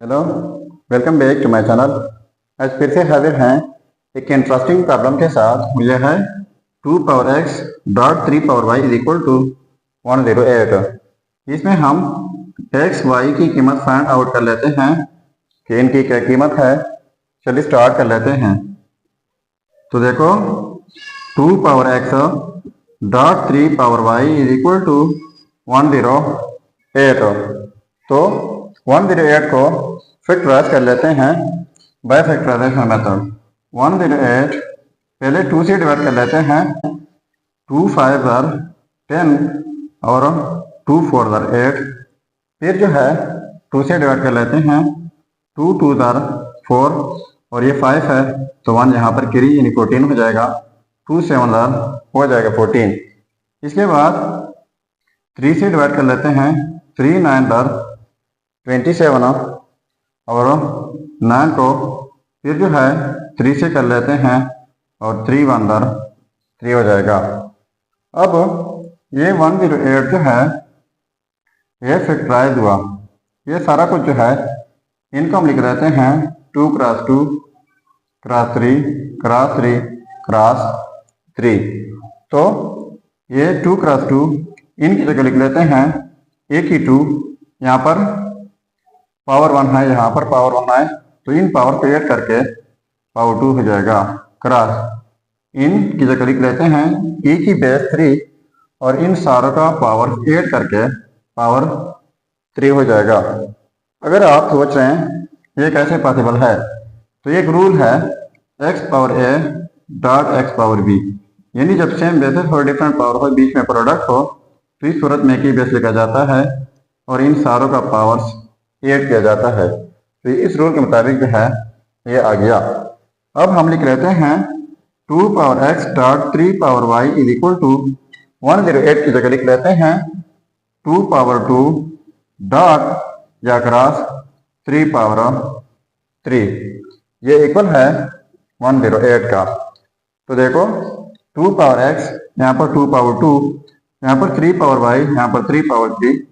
Hello, welcome back to my channel. आज फिर से हाजिर हैं एक इंटरेस्टिंग प्रॉब्लम के साथ। यह है 2 power x dot 3 power y is equal to 108। इसमें हम x y की कीमत फाइंड आउट कर लेते हैं कि इनकी क्या कीमत है। चलिए स्टार्ट कर लेते हैं। तो देखो 2 power x dot 3 power y is equal to 108। तो 108 को फैक्टराइज कर लेते हैं बाय फैक्टराइजेशन मेथड। 108 पहले 2 से डिवाइड कर लेते हैं। 2 5 10 और 2 4 8। फिर जो है 2 से डिवाइड कर लेते हैं। 2 2 4 और ये 5 है तो 1 यहाँ पर कैरी यानी 14 हो जाएगा। 2 7 हो जाएगा 14। इसके बाद 3 से डिवाइड कर लेते हैं। 3 9 27 और 9 को फिर जो है 3 से कर लेते हैं और 3 1 3 हो जाएगा। अब ये 108 जो है ये फैक्टराइज हुआ। ये सारा कुछ जो है इनको हम लिख देते हैं 2 क्रॉस 2 क्रॉस 3 क्रॉस 3 क्रॉस 3। तो ये 2 क्रॉस 2 इनकी जगह लिख लेते हैं एक ही 2। यहाँ पर पावर 1 है, यहाँ पर पावर 1 है तो इन पावर को ऐड करके पावर 2 हो जाएगा। क्रॉस इन की जगह लिख लेते हैं e की बेस 3 और इन सारों का पावर ऐड करके पावर 3 हो जाएगा। अगर आप सोच रहे हैं ये कैसे पॉसिबल है तो एक रूल है x power a dot x power b, यानी जब सेम बेसिस और डिफरेंट पावर हो बीच में प्रोडक्ट हो तो इस सूरत में एक ही बेस लिखा जाता है और इन सारों का पावर्स ऐड किया जाता है। तो इस रूल के मुताबिक जो है ये आ गया। अब हम लिख लेते हैं 2 power x dot 3 power y is equal to 108 की जगह लिख लेते हैं 2 पावर 2 डॉट या क्रॉस 3 पावर 3। ये इक्वल है 108 का। तो देखो 2 पावर x यहाँ पर 2 पावर 2, यहाँ पर 3 पावर y, यहाँ पर 3 पावर 3।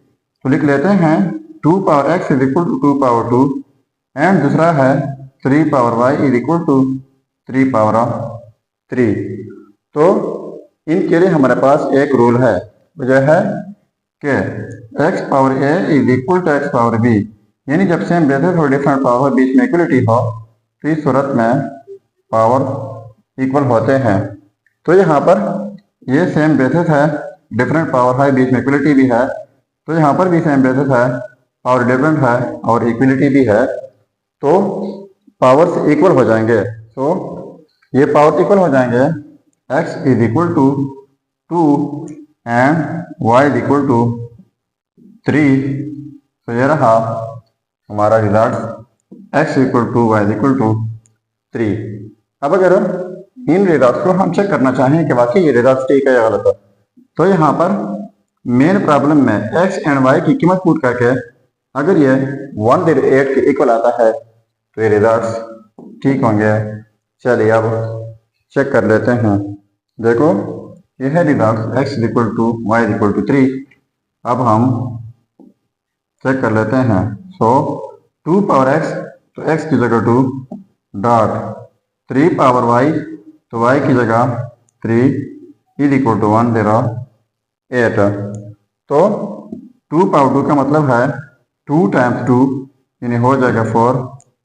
तो लिख लेते हैं 2 power x is equal to 2 power 2 and दूसरा है 3 power y is equal to 3 power 3। तो इनके लिए हमारे पास एक रूल है, वह है कि x power a is equal to x power b, यानी जब सेम बेसिस और डिफरेंट पावर बीच में इक्वलिटी हो तो इस सूरत में पावर इक्वल होते हैं। तो यहाँ पर ये सेम बेसिस है, डिफरेंट पावर है, बीच में इक्वलिटी भी है। तो यहाँ पर भी सेम बेसिस है और डिफरेंट है और इक्वलिटी भी है तो पावर्स इक्वल हो जाएंगे। तो ये पावर इक्वल हो जाएंगे। x is equal to 2 and y is equal to 3। तो ये रहा हमारा result x equal to y equal to 3। अब अगर इन रिजल्ट को हम चेक करना चाहें कि वाकई ये रिजल्ट ठीक है या गलत है तो यहाँ पर मेन प्रॉब्लम में x एंड y की कीमत पुट करके अगर ये 108 के इक्वल आता है तो ये रिजल्ट्स ठीक होंगे। चलिए अब चेक कर लेते हैं। देखो ये है result x equal to y equal to 3। अब हम चेक कर लेते हैं। सो 2 पावर x तो x की जगह 2 डॉट 3 पावर y तो y की जगह 3 इज इक्वल टू 108। तो 2 पावर 2 का मतलब है 2 टाइम्स 2 यानी हो जाएगा 4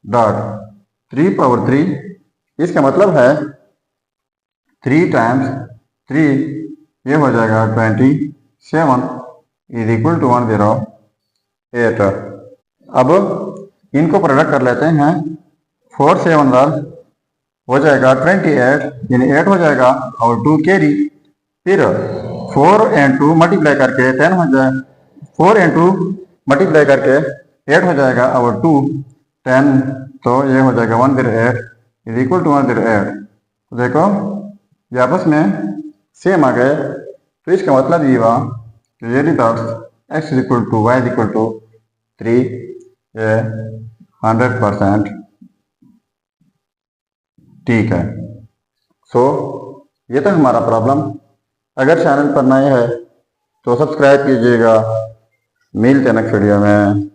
डॉट 3 पावर 3, इसका मतलब है 3 टाइम्स 3 ये हो जाएगा 27 इज इक्वल टू 108। अब इनको प्रोडक्ट कर लेते हैं। 4 7 हो जाएगा 28 यानी 8 हो जाएगा और 2 कैरी। फिर 4 एंड 2 मल्टीप्लाई करके 10 हो जाए। 4 एंड 2 मल्टीप्लाई करके 8 हो जाएगा और 2 10 तो ये हो जाएगा 108 इज इक्वल टू 108। तो देखो ये आपस में सेम आ गए। तो इसका मतलब ये हुआ कि ये result x equal to y equal to 3 ये 100% ठीक है। सो ये था हमारा प्रॉब्लम। अगर चैनल पर नए है तो सब्सक्राइब कीजिएगा। मिलते हैं नेक्स्ट वीडियो में।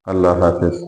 अल्लाह हाफिज़।